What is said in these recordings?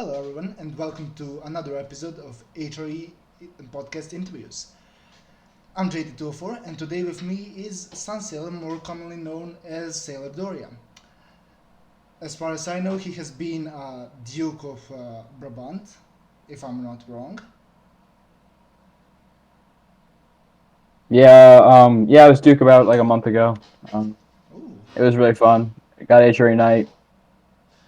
Hello, everyone, and welcome to another episode of HRE podcast interviews. I'm JT204, and today with me is SunSailer, more commonly known as SailerDoria. As far as I know, he has been Duke of Brabant, if I'm not wrong. I was Duke about like a month ago. Um, Ooh. it was really fun. I got HRE night.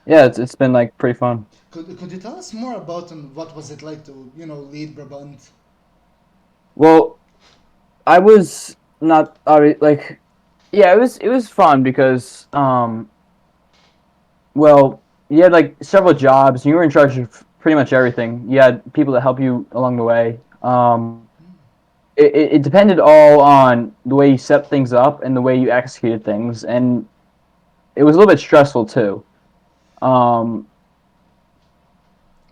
Yeah, it's been like pretty fun. Could you tell us more about what was it like to, lead Brabant? Well, I was not like it was fun because you had like several jobs and you were in charge of pretty much everything. You had people that help you along the way. It depended all on the way you set things up and the way you executed things, and it was a little bit stressful too. Um,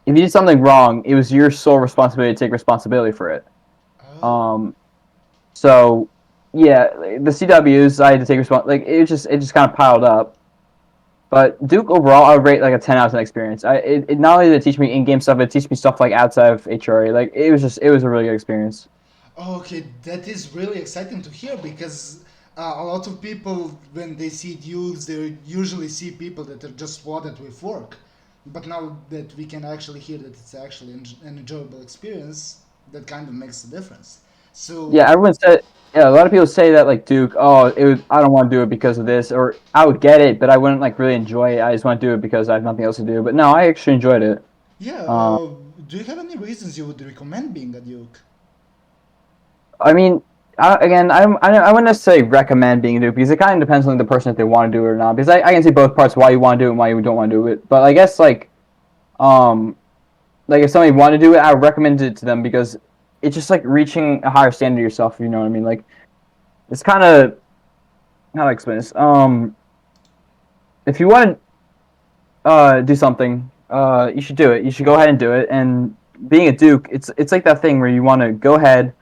if you did something wrong, it was your sole responsibility to take responsibility for it. Oh. Um, so yeah, the CWs I had to take like it just kind of piled up. But Duke overall, I would rate like a 10 out of 10 experience. It not only did it teach me in game stuff, it teach me stuff like outside of HRA. Like it was a really good experience. Okay, that is really exciting to hear because a lot of people, when they see duels, they usually see people that are just swatted with work. But now that we can actually hear that it's actually an enjoyable experience, that kind of makes a difference. So, Yeah, everyone said. Yeah, a lot of people say that like Duke. Oh, I don't want to do it because of this, or I would get it, but I wouldn't like really enjoy it. I just want to do it because I have nothing else to do. But no, I actually enjoyed it. yeah, Um, do you have any reasons you would recommend being a duke? I mean, again, I wouldn't necessarily recommend being a Duke because it kind of depends on the person if they want to do it or not. Because I can see both parts why you want to do it and why you don't want to do it. But I guess um like if somebody wanted to do it, I would recommend it to them because it's just like reaching a higher standard yourself. You know what I mean? Like it's kind of how do I explain this? If you want to do something, you should do it. You should go ahead and do it. And being a Duke, it's like that thing where you want to go ahead,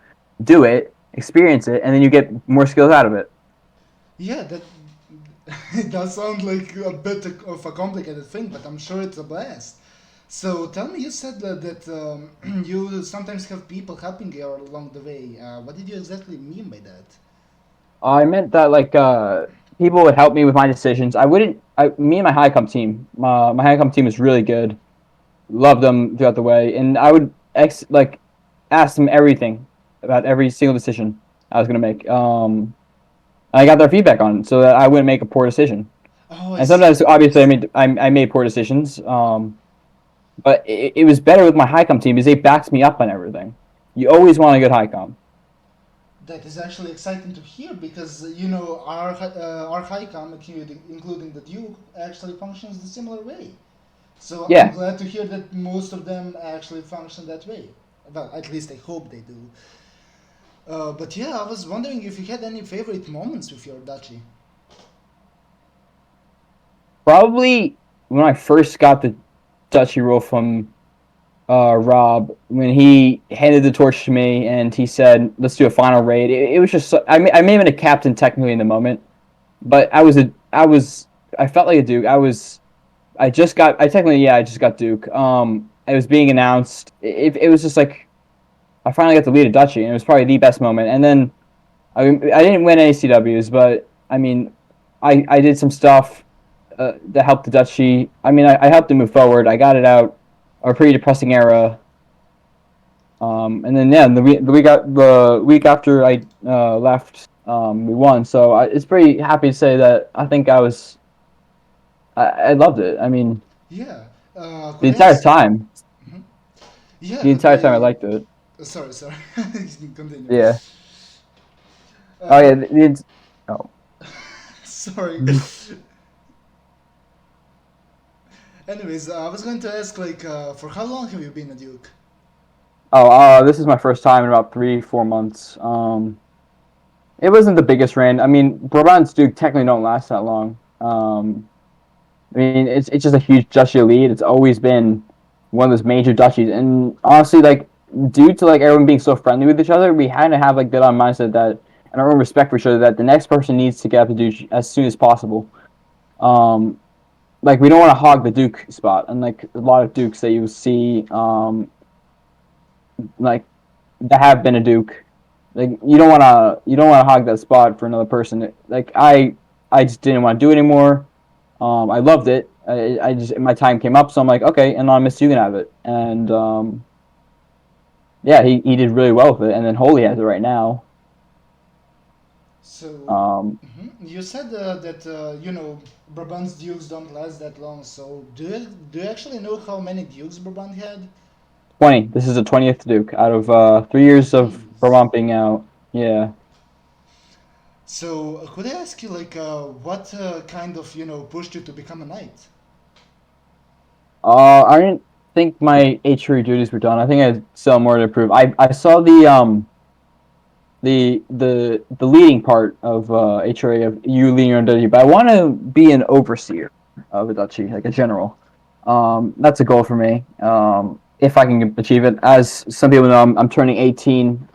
do it, experience it, and then you get more skills out of it. Yeah, that it does sound like a bit of a complicated thing, but I'm sure it's a blast. So tell me, you said that you sometimes have people helping you along the way. What did you exactly mean by that? I meant that people would help me with my decisions. I wouldn't. Me and my high comp team. My high comp team is really good. Loved them throughout the way, and I would ask them everything about every single decision I was gonna make. I got their feedback on it so that I wouldn't make a poor decision. Oh, I And see. sometimes, obviously, I made poor decisions. But it was better with my high comp team because they backed me up on everything. You always want a good high comp. That is actually exciting to hear because our HICOM, including the Duke, actually functions the similar way. So I'm Yeah, glad to hear that most of them actually function that way. Well, at least I hope they do. But yeah, I was wondering if you had any favorite moments with your Duchy. probably when I first got the Duchy role from Rob, when he handed the torch to me and he said, "Let's do a final raid." It was just I may have been a captain technically in the moment, but I felt like a Duke. I technically I just got Duke. It was being announced. It was just like I finally got to lead a Duchy, and it was probably the best moment. And then I didn't win any CWs, but I mean, I did some stuff that helped the Duchy. I mean, I helped it move forward. I got it out a pretty depressing era. And then yeah, the week after I left, we won. So it's pretty happy to say that I think I loved it. I mean, Yeah. the Could I entire ask? time, Mhm. Yeah. the Could entire time I I? liked it. Sorry. Continue. Yeah. Oh Uh, yeah. Oh. sorry. Anyways, I was going to ask, for how long have you been a Duke? Oh, this is my first time in about 3 4 months. It wasn't the biggest rain. I mean, Brabant's Duke technically don't last that long. I mean, it's just a huge duchy lead. It's always been one of those major duchies, and honestly, like due to like everyone being so friendly with each other, we had to have like good on mindset that and our own respect for each other that the next person needs to get up to duchy as soon as possible. Um, like we don't want to hog the Duke spot, and like a lot of Dukes that you see, like that have been a Duke. Like you don't want to hog that spot for another person. Like I just didn't want to do it anymore. I loved it. I just my time came up, so I'm like, okay, anonymous, you can have it. And yeah, he did really well with it. And then Holy has it right now. So, Um, you said that Brabant's dukes don't last that long. So, do you actually know how many dukes Brabant had? 20. This is the 20th Duke out of 3 years of Jeez. Brabant being out. Yeah. So, could I ask you, like, what kind of, pushed you to become a knight? I didn't think my H3 duties were done. I think I still have more to improve. I saw the leading part of HRA of you leading your own duchy, but I want to be an overseer of a duchy, like a general. That's a goal for me. If I can achieve it, as some people know, I'm turning 18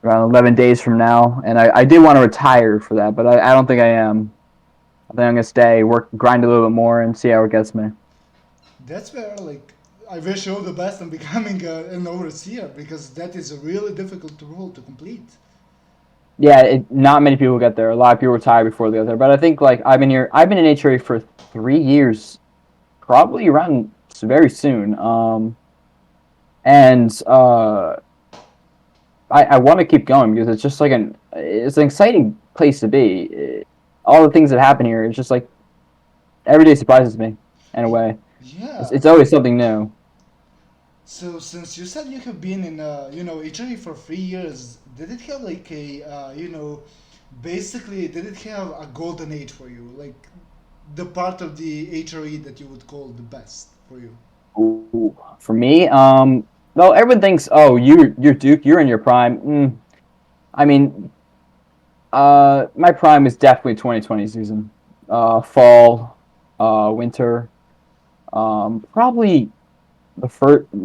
around 11 days from now, and I did want to retire for that, but I don't think I am. I think I'm gonna stay, work, grind a little bit more, and see how it gets me. That's where, like, I wish you all the best on becoming an overseer because that is a really difficult role to complete. Yeah, not many people get there. A lot of people retire before they get there, but I think like I've been here. I've been in HRA for 3 years, probably around very soon. And I want to keep going because it's just like it's an exciting place to be. All the things that happen here, it's just like every day surprises me in a Y- way. Yeah. It's always something new. So since you said you have been in Italy for 3 years, did it have like a basically did it have a golden age for you, like the part of the HRE that you would call the best for you? Ooh, for me, well, everyone thinks, oh, you're Duke, you're in your prime. I mean, my prime is definitely 2020 season, fall, winter, probably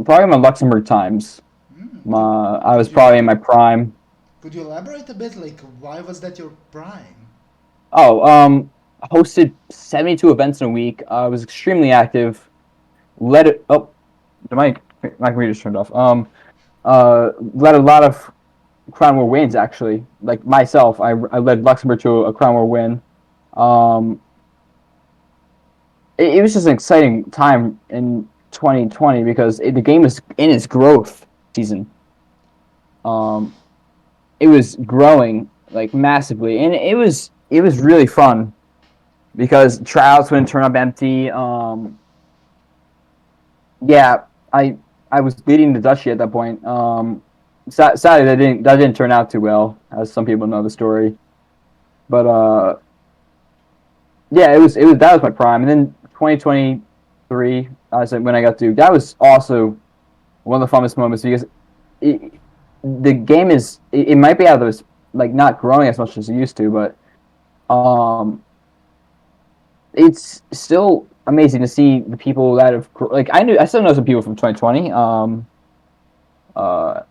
probably my Luxembourg times. Could I was could probably in you my prime. could you elaborate a bit? Like, why was that your prime? Oh, hosted 72 events in a week. I was extremely active. Led it. Oh, my computer's turned off. Led a lot of Crown War wins actually. Like myself, I led Luxembourg to a Crown War win. Um, it was just an exciting time in 2020 because the game is in its growth season. Um, it was growing like massively, and it was really fun because trials wouldn't turn up empty. Yeah, I was leading the Duchy at that point. Sadly, that didn't turn out too well, as some people know the story. But yeah, it was that was my prime, and then 2023, I said when I got to that was also one of the funnest moments because it, the game it might be out of this like not growing as much as it used to, but um, it's still amazing to see the people that have like I still know some people from 2020 uh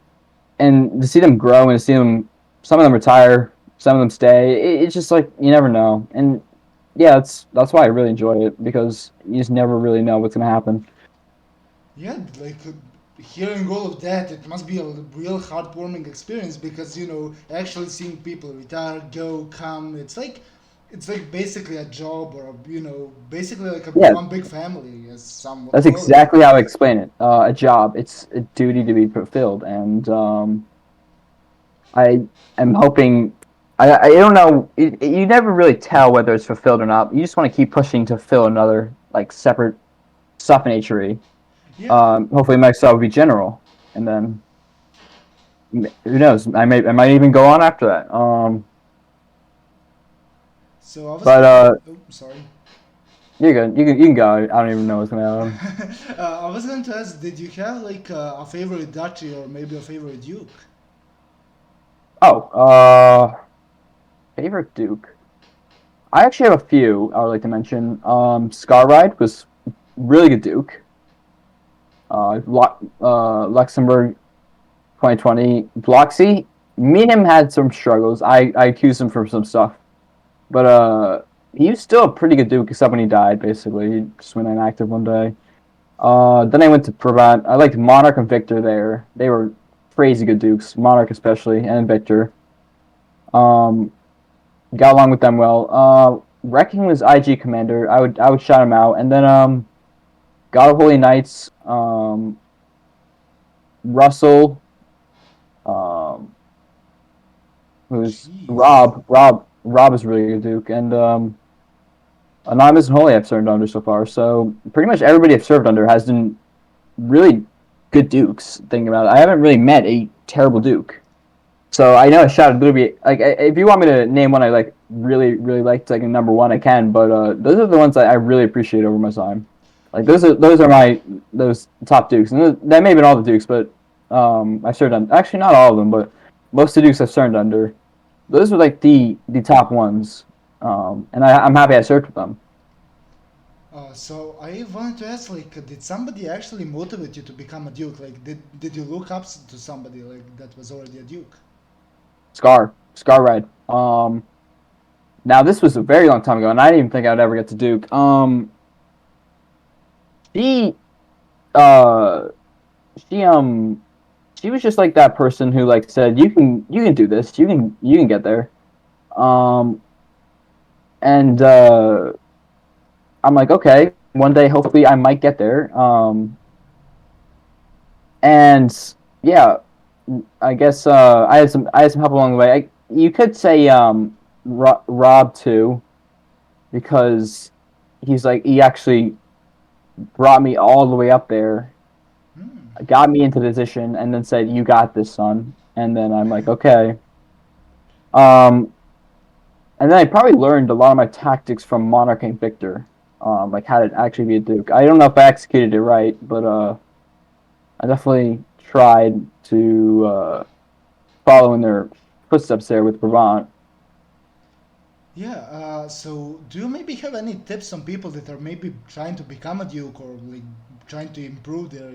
and to see them grow and to see them some of them retire, some of them stay, it's just like you never know. And yeah, that's why I really enjoy it because you just never really know what's gonna happen. Yeah, like hearing all of that, it must be a real heartwarming experience because actually seeing people retire, go, come, it's like basically a job or basically like a Yeah, one big family, as some would that's call it. exactly how I explain it. A job, it's a duty to be fulfilled, and I am hoping. I don't know. You never really tell whether it's fulfilled or not. You just want to keep pushing to fill another like separate stuff in HRE. Yeah. Hopefully, my stuff will be general, and then who knows? I might even go on after that. So I was But going to. Oh, sorry. you're good. You can go. I don't even know what's gonna happen. I was going to ask, did you have like a favorite duchy or maybe a favorite duke? Oh, favorite Duke. I actually have a few I would like to mention. Scarride was really good Duke. Luxembourg 2020. Bloxy, me and him had some struggles. I accused him for some stuff, but he was still a pretty good Duke except when he died. Basically, he just went inactive one day. Then I went to Brabant. I liked Monarch and Victor there. They were crazy good Dukes, Monarch especially, and Victor. Um, got along with them well. Wrecking was IG commander. I would shout him out, and then God of Holy Knights, Russell, um, who's Jeez. Rob is really good Duke, and Anonymous and Holy I've served under so far. So pretty much everybody I've served under has been really good Dukes. Thinking about it, I haven't really met a terrible Duke. So I know I shouted Luby. Like, if you want me to name one I like really liked, like a number one, I can. But those are the ones that I really appreciate over my time. Like those are my those top Dukes, and that may have been all the Dukes, but I served under. Actually, not all of them, but most of the Dukes I've served under. Those were like the top ones, and I'm happy I served with them. So I wanted to ask, like, did somebody actually motivate you to become a duke? Like, did you look up to somebody like that was already a duke? Scar Red. Now this was a very long time ago, and I didn't even think I'd ever get to Duke. She uh she she was just like that person who like said you can do this, you can get there. Um and I'm like, okay, one day hopefully I might get there. And yeah, I guess I had some help along the way. You could say Rob too, because he actually brought me all the way up there, Hmm. got me into position, and then said, "You got this, son." And then I'm like, okay. Um, and then I probably learned a lot of my tactics from Monarch and Victor, like how to actually be a Duke. I don't know if I executed it right, but I definitely tried to follow in their footsteps there with Brabant. Yeah. So do you maybe have any tips on people that are maybe trying to become a duke or like trying to improve their,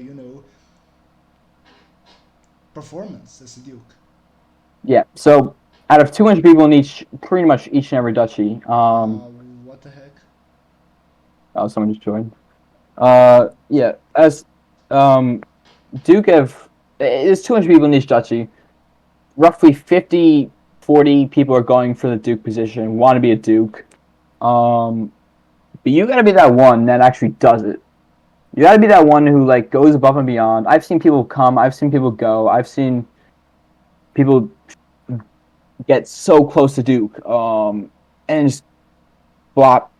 performance as a duke? Yeah. So out of 200 people in pretty much each and every duchy, Uh, what the heck? oh, someone just joined. Yeah, as um, Duke of there's 200 people in each duchy. Roughly 50, 40 people are going for the Duke position, want to be a Duke. Um, but you got to be that one that actually does it. You got to be that one who like goes above and beyond. I've seen people come, I've seen people go, I've seen people get so close to Duke, and just flop.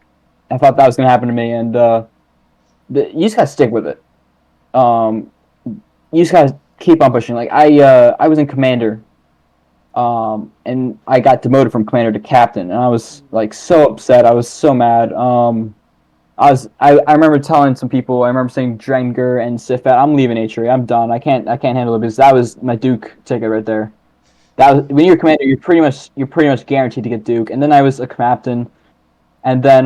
I thought that was gonna happen to me, and you just gotta stick with it. Um, you just gotta keep on pushing. Like I was in commander, and I got demoted from commander to captain, and I was like so upset. I was so mad. I remember telling some people. I remember saying Drenger and Sifat, I'm leaving HRE. I'm done. I can't handle it because that was my Duke ticket right there. That was when you're commander. You're pretty much guaranteed to get Duke. And then I was a captain, and then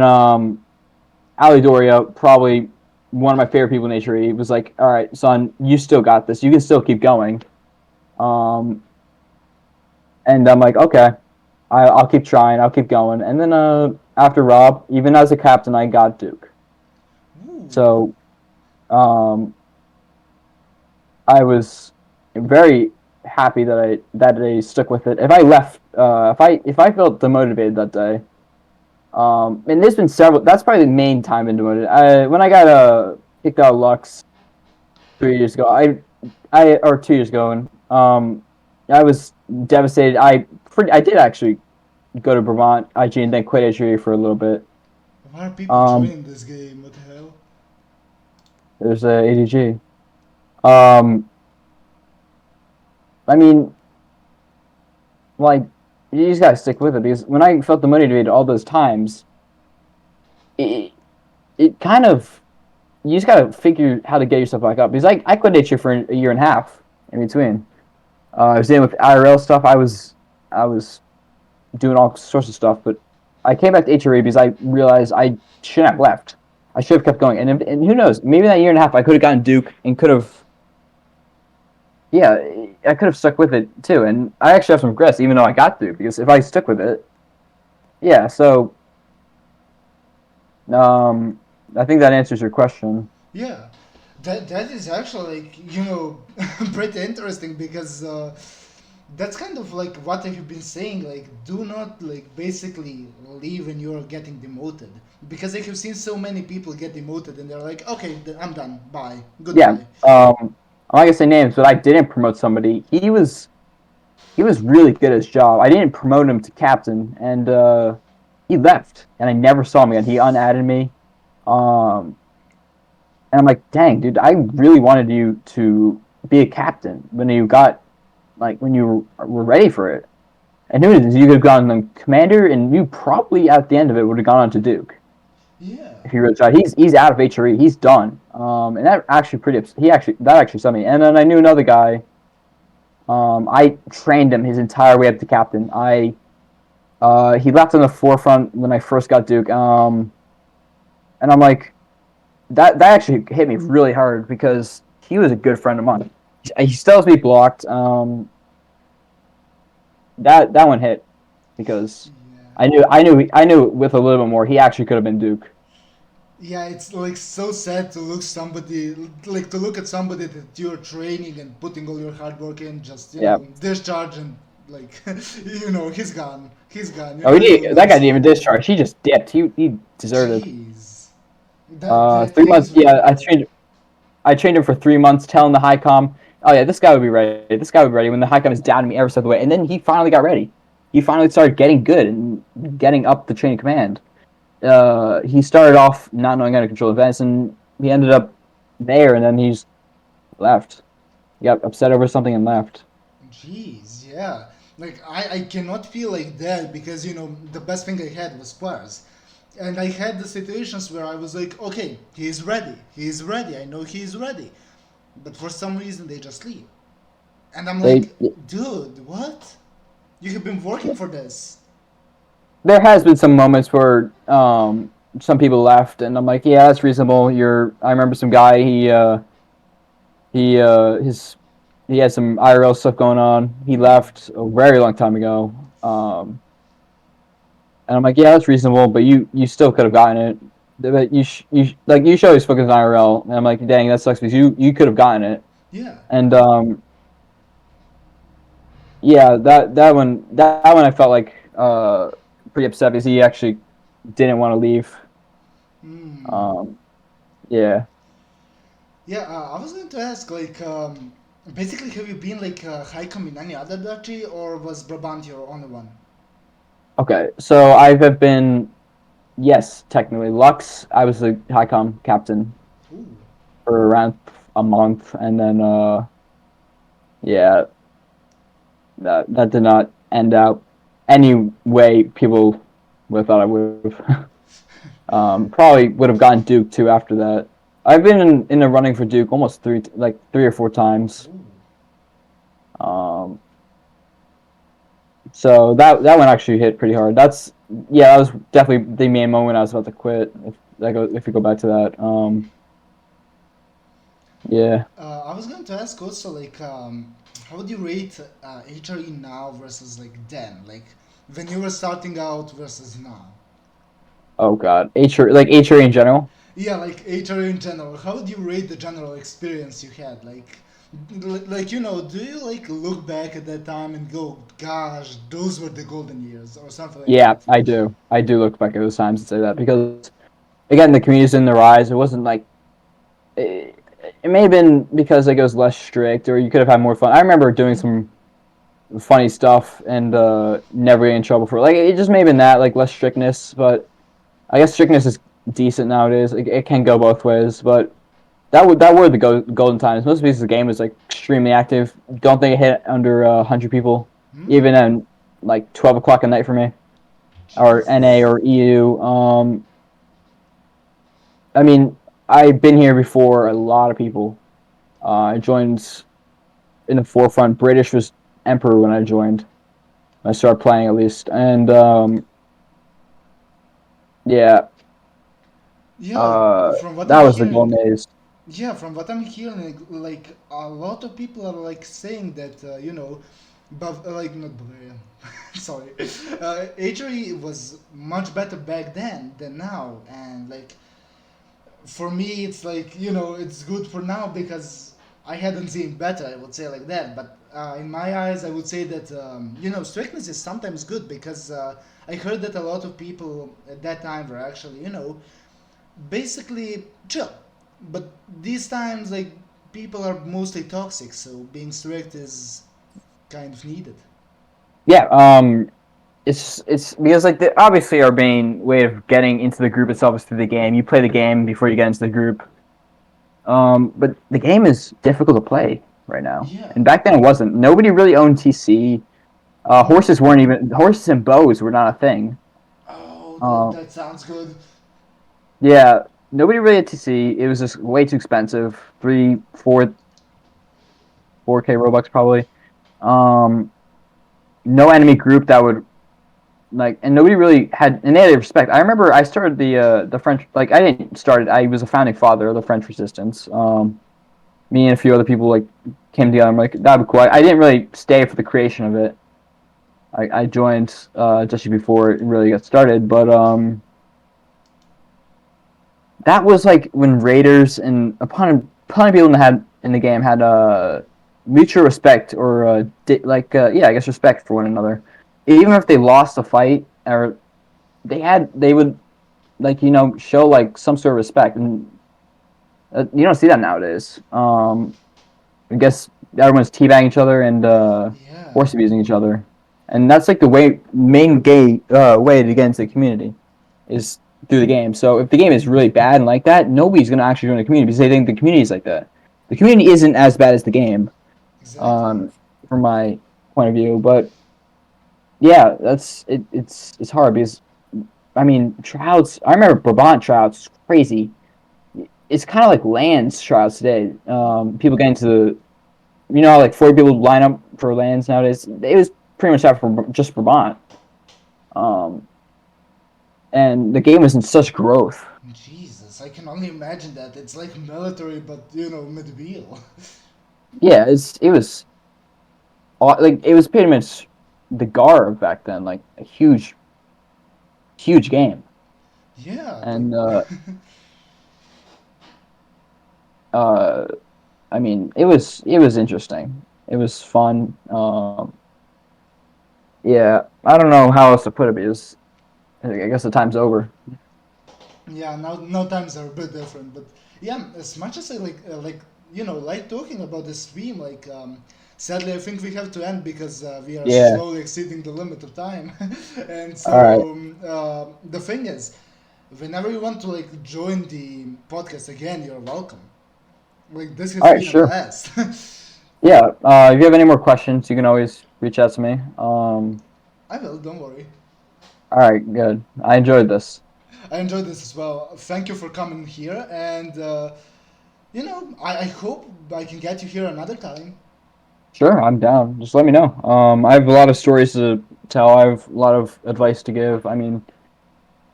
SailerDoria, probably one of my favorite people in HRE, was like, "All right, son, you still got this. You can still keep going." Um, and I'm like, "Okay, I'll keep trying. I'll keep going." And then after Rob, even as a captain, I got Duke. Ooh. So um, I was very happy that I stuck with it. If I left, if I felt demotivated that day, and there's been several. That's probably the main time been demoted. When I got kicked out of Lux 3 years ago, I or 2 years ago, and I was devastated. I did actually go to Brabant IG and then quit HRE for a little bit. Why are people Um, joining this game? What the hell? there's a ADG. Um, I mean, like you just gotta stick with it because when I felt demotivated all those times, it it kind of you just gotta figure how to get yourself back up because I quit HRE for a year and a half in between. I was dealing with IRL stuff. I was doing all sorts of stuff, but I came back to HRE because I realized I shouldn't have left. I should have kept going, and who knows? Maybe that year and a half I could have gotten Duke and could have, yeah, I could have stuck with it too. And I actually have some regrets, even though I got Duke, because if I stuck with it, yeah. So Um, I think that answers your question. Yeah, that is actually like pretty interesting because that's kind of like what I have been saying. Like, do not like basically leave when you're getting demoted because I have seen so many people get demoted and they're like, okay, I'm done, bye, Yeah. goodbye. I'm not gonna say names, but I didn't promote somebody. He was really good at his job. I didn't promote him to captain, and he left, and I never saw him again. He unadded me, um, and I'm like, dang, dude, I really wanted you to be a captain when you got when you were ready for it. And who knows, you could have gone the commander, and you probably at the end of it would have gone on to Duke Yeah. if you really tried. He's out of HRE. He's done. And that actually that actually sent me. And then I knew another guy. I trained him his entire way up to captain. He left on the forefront when I first got Duke. And I'm like, that actually hit me really hard because he was a good friend of mine. He still has me blocked. That one hit because Yeah. I knew with a little bit more he actually could have been Duke. Yeah, it's like so sad to look at somebody that you're training and putting all your hard work in, just Yeah. discharge and like he's gone. Oh, You don't that even guy didn't see even him. discharge. He just dipped. He deserted. Jeez, that 3 months. is Yeah, really bad. I trained him for 3 months, telling the high com, oh yeah, this guy would be ready. This guy would be ready when the high com is down to me every step of the way. And then he finally got ready. He finally started getting good and getting up the chain of command. He started off not knowing how to control events, and he ended up there, and then he's left. He got upset over something and left. Jeez, yeah. Like I cannot feel like that because the best thing I had was Spurs. And I had the situations where I was like, okay, he is ready. He is ready. I know he is ready. But for some reason they just leave. And I'm They like, dude, what? You have been working for this. There has been some moments where some people left, and I'm like, yeah, that's reasonable. I remember some guy. He his he had some IRL stuff going on. He left a very long time ago. And I'm like, yeah, that's reasonable, but you still could have gotten it. But you show he's focused on IRL, and I'm like, dang, that sucks because you could have gotten it. Yeah. And yeah, that one I felt like pretty upset because he actually didn't want to leave. Hmm. Um, yeah. Yeah, I was going to ask, like, basically, have you been like Highcom in any other duchy, or was Brabant your only one? Okay. So I have been, yes, technically Lux. I was the Highcom captain Ooh. for around a month, and then yeah, that did not end out any way people would have thought I would have. Probably would have gotten Duke too after that. I've been in the running for Duke almost three or four times. Ooh. Um, so that one actually hit pretty hard. That was definitely the main moment I was about to quit. If we go back to that, yeah. I was going to ask also, like, how would you rate HRE now versus like then, like when you were starting out versus now? Oh God, HRE in general. Yeah, like HRE in general. How would you rate the general experience you had? Like do you like look back at that time and go, "Gosh, those were the golden years," or something like Yeah, that? I do. I do look back at those times and say that because again, the community's in the rise. It wasn't like it, it may have been because like it was less strict, or you could have had more fun. I remember doing some funny stuff and never getting in trouble for it. Like it just may have been that like less strictness, but I guess strictness is decent nowadays. It can go both ways, but that were the golden times. Most pieces of the game was like extremely active. Don't think it hit under 100 people, Hmm. even at like 12 o'clock at night for me, or NA Jesus. or EU. I mean, I've been here before a lot of people. I joined in the forefront. British was emperor when I joined. I started playing at least, and yeah, Yeah, from what I'm that was the hearing, golden days. yeah, from what I'm hearing, like a lot of people are like saying that But like not Bavaria. Sorry. Italy was much better back then than now, and like for me, it's like it's good for now because I hadn't seen better. I would say like that, but in my eyes, I would say that strictness is sometimes good because I heard that a lot of people at that time were actually basically chill, but these times like people are mostly toxic, so being strict is kind of needed. Yeah, it's because like obviously our main way of getting into the group itself is through the game. You play the game before you get into the group. But the game is difficult to play right now, Yeah. and back then it wasn't. Nobody really owned TC. Mm. Horses and bows were not a thing. Oh, that, Um, that sounds good. yeah, nobody really had TC. It was just way too expensive. 4K Robux probably. Um, no enemy group that would like, and nobody really had, and they had respect. I remember I started the French, like I didn't start it. I was a founding father of the French Resistance. Me and a few other people like came together. I'm like, that'd be cool. I didn't really stay for the creation of it. I joined just before it really got started, but that was like when Raiders and upon people in the game had mutual respect or yeah, I guess respect for one another. Even if they lost a fight or they would like show like some sort of respect, and you don't see that nowadays. I guess everyone's teabagging each other and Yeah. horse abusing each other, and that's like the main gay way to get into the community is through the game. So if the game is really bad and like that, nobody's gonna actually join the community because they think the community is like that. The community isn't as bad as the game, Exactly. um, from my point of view. But yeah, that's it. It's hard because I mean Trouts. I remember Brabant Trouts crazy. It's kind of like lands Trouts today. People get into the how like 4 people line up for lands nowadays. It was pretty much that for just Brabant. Um, and the game was in such growth. Jesus, I can only imagine that. It's like military, but medieval. Yeah, it was like it was pretty much the Garb back then, like a huge game. Yeah, like And uh, I mean, it was interesting. It was fun. Yeah, I don't know how else to put it because I guess the time's over. yeah. Now times are a bit different, but yeah. As much as I like talking about the stream, sadly I think we have to end because we are Yeah. slowly exceeding the limit of time, and All right. so the thing is, whenever you want to like join the podcast again, you're welcome. Like this has All right. been a Sure. blast. Yeah. If you have any more questions, you can always reach out to me. I will. Don't worry. All right. Good. I enjoyed this. I enjoyed this as well. Thank you for coming here, and I hope I can get you here another time. Sure, I'm down. Just let me know. I have a lot of stories to tell. I have a lot of advice to give. I mean,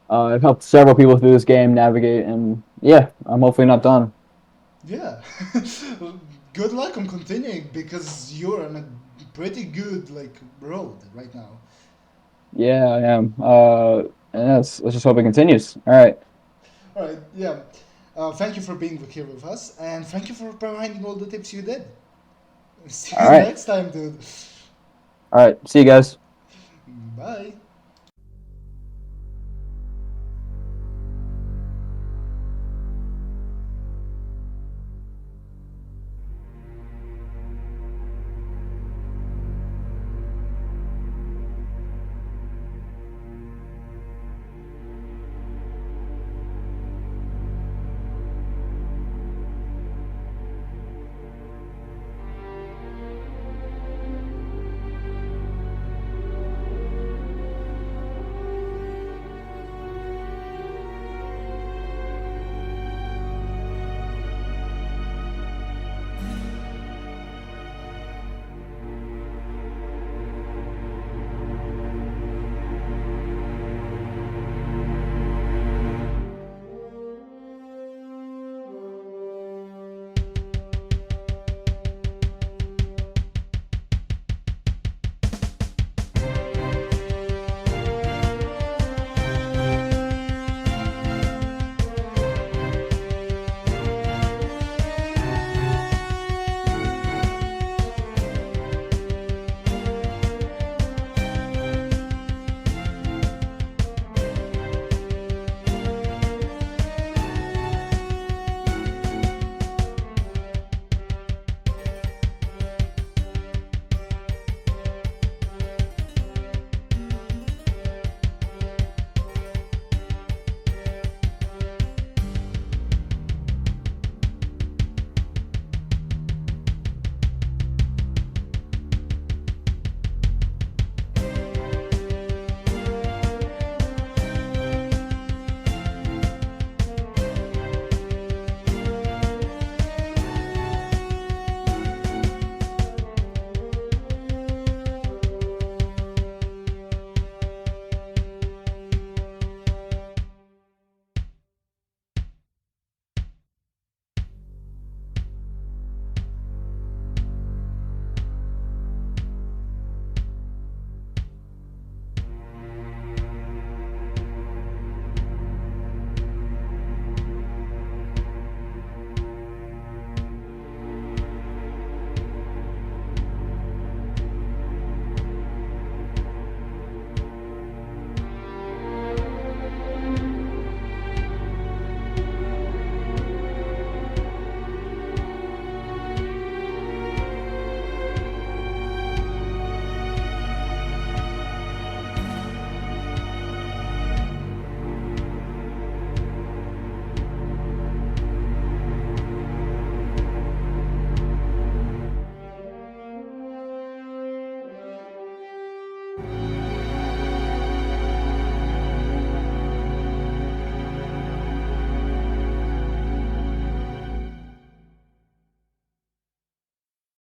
I've helped several people through this game navigate, and yeah, I'm hopefully not done. Yeah. Good luck on continuing because you're on a pretty good road right now. Yeah, I am. And let's just hope it continues. All right. All right. Yeah. Thank you for being here with us, and thank you for providing all the tips you did. See All you right. next time, dude. All right. See you guys. Bye.